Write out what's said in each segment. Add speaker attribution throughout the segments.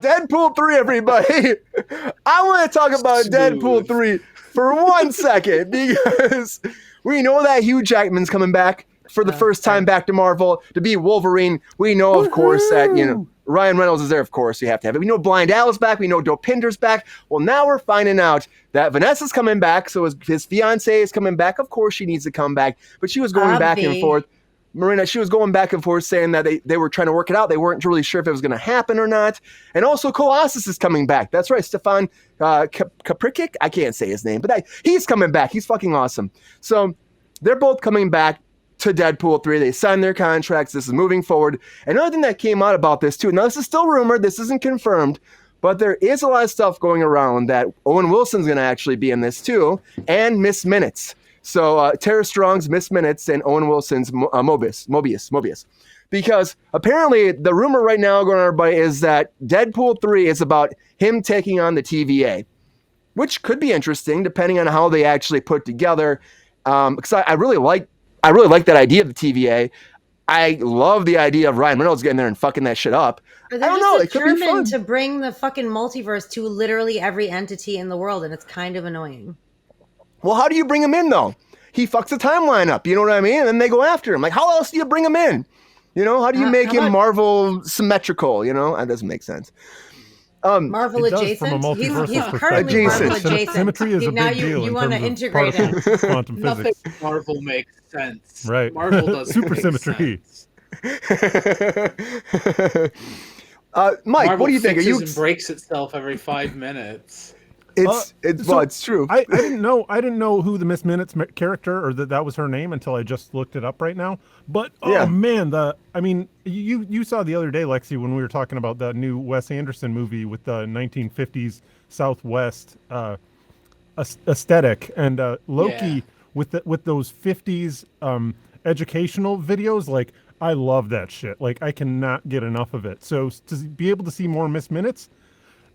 Speaker 1: Deadpool 3, everybody. I want to talk about Deadpool 3 for 1 second because we know that Hugh Jackman's coming back for the first time back to Marvel to be Wolverine. We know, of course, that, Ryan Reynolds is there, of course. You have to have it. We know Blind Al's back. We know Dopinder's back. Well, now we're finding out that Vanessa's coming back. So his fiance is coming back. Of course, she needs to come back. But she was going back and forth. Marina, she was going back and forth saying that they were trying to work it out. They weren't really sure if it was going to happen or not. And also Colossus is coming back. That's right. Stefan Kapricic. I can't say his name, but he's coming back. He's fucking awesome. So they're both coming back to Deadpool 3. They signed their contracts. This is moving forward. Another thing that came out about this too, now this is still rumored, this isn't confirmed, but there is a lot of stuff going around that Owen Wilson's going to actually be in this too, and Miss Minutes. So Tara Strong's Miss Minutes and Owen Wilson's Mobius. Because apparently the rumor right now going on everybody is that Deadpool 3 is about him taking on the TVA, which could be interesting depending on how they actually put together. Because I really like that idea of the TVA. I love the idea of Ryan Reynolds getting there and fucking that shit up.
Speaker 2: I don't know. It could be fun to bring the fucking multiverse to literally every entity in the world, and it's kind of annoying.
Speaker 1: Well, how do you bring him in though? He fucks the timeline up. You know what I mean? And then they go after him. Like, how else do you bring him in? How do you make him Marvel symmetrical? That doesn't make sense.
Speaker 2: Marvel adjacent. He's currently Marvel adjacent.
Speaker 3: Symmetry is a big deal.
Speaker 2: You want to integrate it.
Speaker 3: Quantum
Speaker 4: Nothing
Speaker 3: physics.
Speaker 4: Marvel makes sense.
Speaker 3: Right.
Speaker 4: Marvel doesn't
Speaker 3: Super
Speaker 4: make
Speaker 3: symmetry.
Speaker 4: sense.
Speaker 1: Mike,
Speaker 4: Marvel
Speaker 1: what do you think?
Speaker 4: And breaks itself every 5 minutes.
Speaker 1: It's true.
Speaker 3: I didn't know who the Miss Minutes character or that was her name until I just looked it up right now. But man, you saw the other day, Lexi, when we were talking about the new Wes Anderson movie with the 1950s Southwest aesthetic, and Loki with those 50s educational videos. Like, I love that shit. Like, I cannot get enough of it. So to be able to see more Miss Minutes,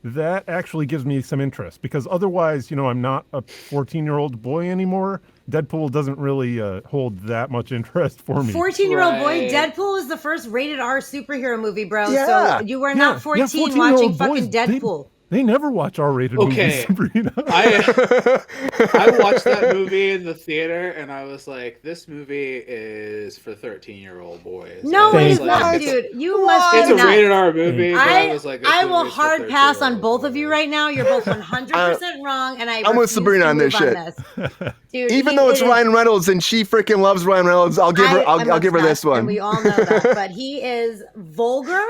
Speaker 3: that actually gives me some interest, because otherwise, I'm not a 14-year-old boy anymore. Deadpool doesn't really hold that much interest for me.
Speaker 2: 14-year-old boy? Deadpool is the first rated R superhero movie, bro.
Speaker 1: Yeah.
Speaker 2: So you were not 14 watching fucking Deadpool.
Speaker 3: They never watch R-rated movies, Sabrina.
Speaker 4: I watched that movie in the theater, and I was like, this movie is for 13-year-old boys.
Speaker 2: No, it is not, dude. You must be
Speaker 4: nuts. It's a rated R movie.
Speaker 2: I will hard pass on both of you right now. You're both 100% wrong, and I'm
Speaker 1: with Sabrina on this shit.
Speaker 2: Dude,
Speaker 1: even though it's Ryan Reynolds and she freaking loves Ryan Reynolds, I'll give her this one.
Speaker 2: And we all know that. But he is vulgar.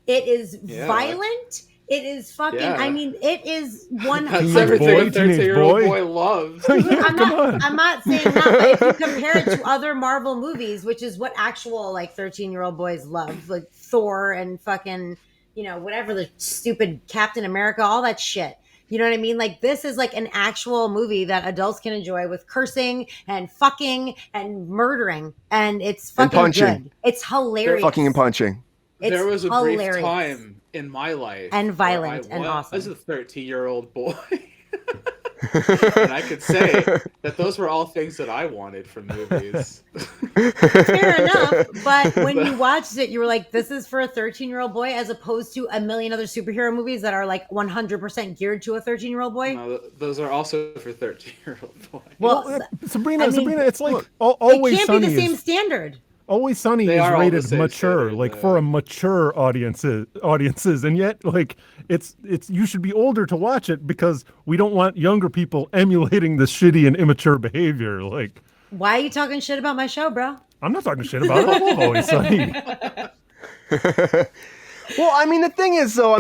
Speaker 2: It is violent. It is fucking. Yeah. I mean, it is 100.
Speaker 4: Everything a 13-year-old boy loves.
Speaker 2: I'm not saying that, but if you compare it to other Marvel movies, which is what actual 13-year-old boys love, like Thor and fucking whatever, the stupid Captain America, all that shit. You know what I mean? Like, this is like an actual movie that adults can enjoy with cursing and fucking and murdering, and it's fucking good. It's hilarious.
Speaker 1: Fucking and punching.
Speaker 4: There was a brief time in my life,
Speaker 2: and violent and awesome.
Speaker 4: I was a 13-year-old boy, and I could say that those were all things that I wanted from movies.
Speaker 2: Fair enough, but when you watched it, you were like, "This is for a 13-year-old boy," as opposed to a million other superhero movies that are like 100% geared to a 13-year-old boy.
Speaker 4: No, those are also for 13-year-old boys.
Speaker 3: Well, Sabrina, it's like always.
Speaker 2: It can't be the same standard.
Speaker 3: Always Sunny is rated mature, for a mature audiences, and yet it's you should be older to watch it, because we don't want younger people emulating the shitty and immature behavior.
Speaker 2: Why are you talking shit about my show, bro?
Speaker 3: I'm not talking shit about it. I love Always Sunny.
Speaker 1: Well, I mean, the thing is, though,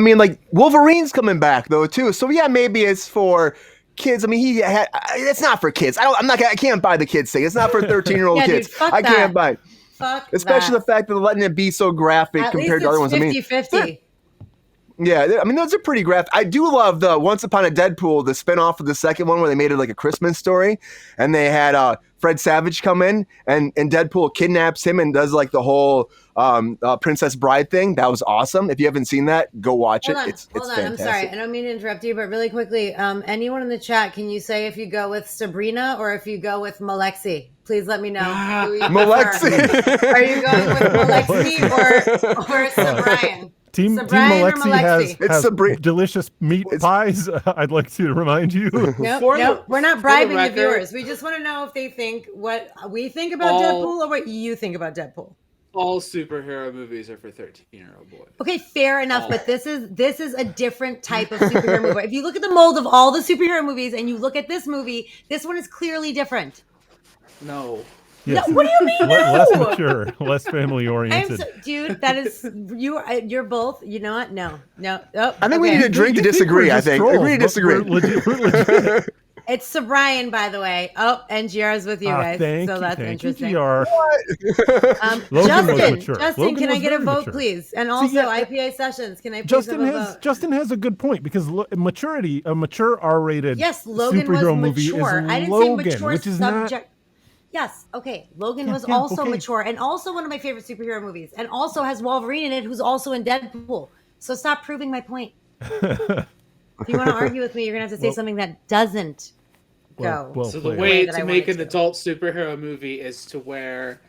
Speaker 1: Wolverine's coming back though too, so yeah, maybe it's for kids. I mean, it's not for kids. I can't buy the kids thing. It's not for 13-year-old kids.
Speaker 2: Dude, fuck
Speaker 1: I
Speaker 2: that.
Speaker 1: Can't buy it.
Speaker 2: Fuck
Speaker 1: Especially the fact that they're letting it be so graphic compared to other ones.
Speaker 2: 50-50.
Speaker 1: Yeah, I mean, those are pretty graphic. I do love the Once Upon a Deadpool, the spinoff of the second one where they made it like a Christmas story, and they had Fred Savage come in, and Deadpool kidnaps him and does the whole Princess Bride thing. That was awesome. If you haven't seen that, go watch it. It's fantastic.
Speaker 2: I'm sorry. I don't mean to interrupt you, but really quickly, anyone in the chat, can you say if you go with Sabrina or if you go with Malexi? Please let me know.
Speaker 1: Malexi.
Speaker 2: Are you going with Malexi or Sabrian?
Speaker 3: Team
Speaker 2: Brian or
Speaker 3: Alexi has,
Speaker 2: Alexi?
Speaker 3: delicious meat pies. I'd like to remind you.
Speaker 2: Nope, we're not bribing the
Speaker 4: record-
Speaker 2: viewers. We just want to know if they think what we think about Deadpool or what you think about Deadpool.
Speaker 4: All superhero movies are for 13-year-old boys.
Speaker 2: Okay, fair enough, but this is a different type of superhero movie. If you look at the mold of all the superhero movies and you look at this movie, this one is clearly different.
Speaker 4: No.
Speaker 3: Yes.
Speaker 2: No, what do you mean?
Speaker 3: Less mature, less family oriented.
Speaker 2: Dude, that is you're both. You know what? No. Oh,
Speaker 1: I think we need a drink to disagree. I think agree to disagree.
Speaker 3: We're legit.
Speaker 2: It's Sir Brian, by the way. Oh, and GR's with you guys, so that's interesting.
Speaker 3: GR.
Speaker 2: Justin, can I get a vote, please? And also, IPA Sessions, can I please have a vote?
Speaker 3: Justin has a good point because maturity, a mature R-rated
Speaker 2: Logan
Speaker 3: superhero
Speaker 2: was
Speaker 3: movie
Speaker 2: mature.
Speaker 3: is
Speaker 2: I didn't
Speaker 3: Logan,
Speaker 2: say mature
Speaker 3: which is
Speaker 2: subject.
Speaker 3: not.
Speaker 2: Yes, okay. Logan was also mature and also one of my favorite superhero movies, and also has Wolverine in it, who's also in Deadpool. So stop proving my point. If you want to argue with me, you're gonna have to say something that doesn't go.
Speaker 4: So the way to make an adult superhero movie is to wear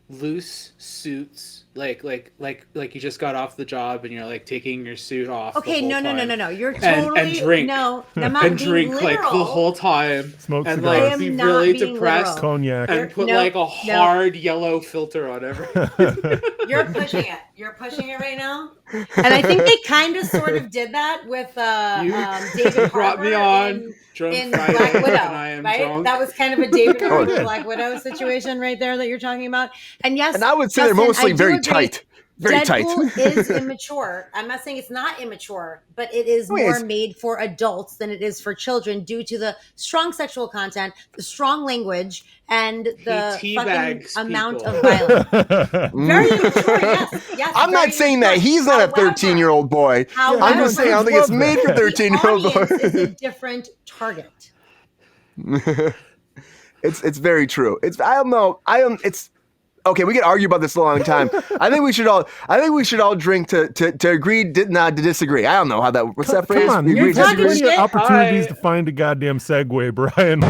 Speaker 4: loose suits, like you just got off the job and you're like taking your suit off.
Speaker 2: Okay, no. You're
Speaker 4: and
Speaker 2: totally
Speaker 4: drink.
Speaker 2: No, I'm not
Speaker 4: and
Speaker 2: being
Speaker 4: drink
Speaker 2: literal.
Speaker 4: like the whole time.
Speaker 3: Smoke
Speaker 4: and
Speaker 3: cigars.
Speaker 4: like
Speaker 2: I
Speaker 4: be
Speaker 2: am not
Speaker 4: really
Speaker 2: being
Speaker 4: depressed.
Speaker 2: literal.
Speaker 3: Cognac.
Speaker 4: And put like a hard yellow filter on everything.
Speaker 2: You're pushing it. You're pushing it right now. And I think they kind of sort of did that with David
Speaker 4: brought
Speaker 2: Harbour
Speaker 4: me on drunk
Speaker 2: in
Speaker 4: Friday,
Speaker 2: Black Widow,
Speaker 4: and I am
Speaker 2: right?
Speaker 4: drunk.
Speaker 2: That was kind of a David Harbour Black Widow situation right there that you're talking about. And yes,
Speaker 1: And I would say
Speaker 2: Justin,
Speaker 1: they're mostly
Speaker 2: I do
Speaker 1: very
Speaker 2: agree.
Speaker 1: tight. Very
Speaker 2: Deadpool
Speaker 1: tight.
Speaker 2: is immature. I'm not saying it's not immature, but it is more made for adults than it is for children due to the strong sexual content, the strong language, and the fucking amount of violence. Very immature, yes.
Speaker 1: I'm not saying that he's not a 13-year-old boy. I'm just saying I don't think it's made for 13-year-old boys.
Speaker 2: The audience is a different target.
Speaker 1: It's very true. I don't know. Okay, we could argue about this a long time. I think we should all drink to agree, not to disagree. I don't know how that. What's that phrase?
Speaker 3: Come on,
Speaker 1: We agree,
Speaker 3: you're
Speaker 1: disagree.
Speaker 3: opportunities to find a goddamn segue, Brian.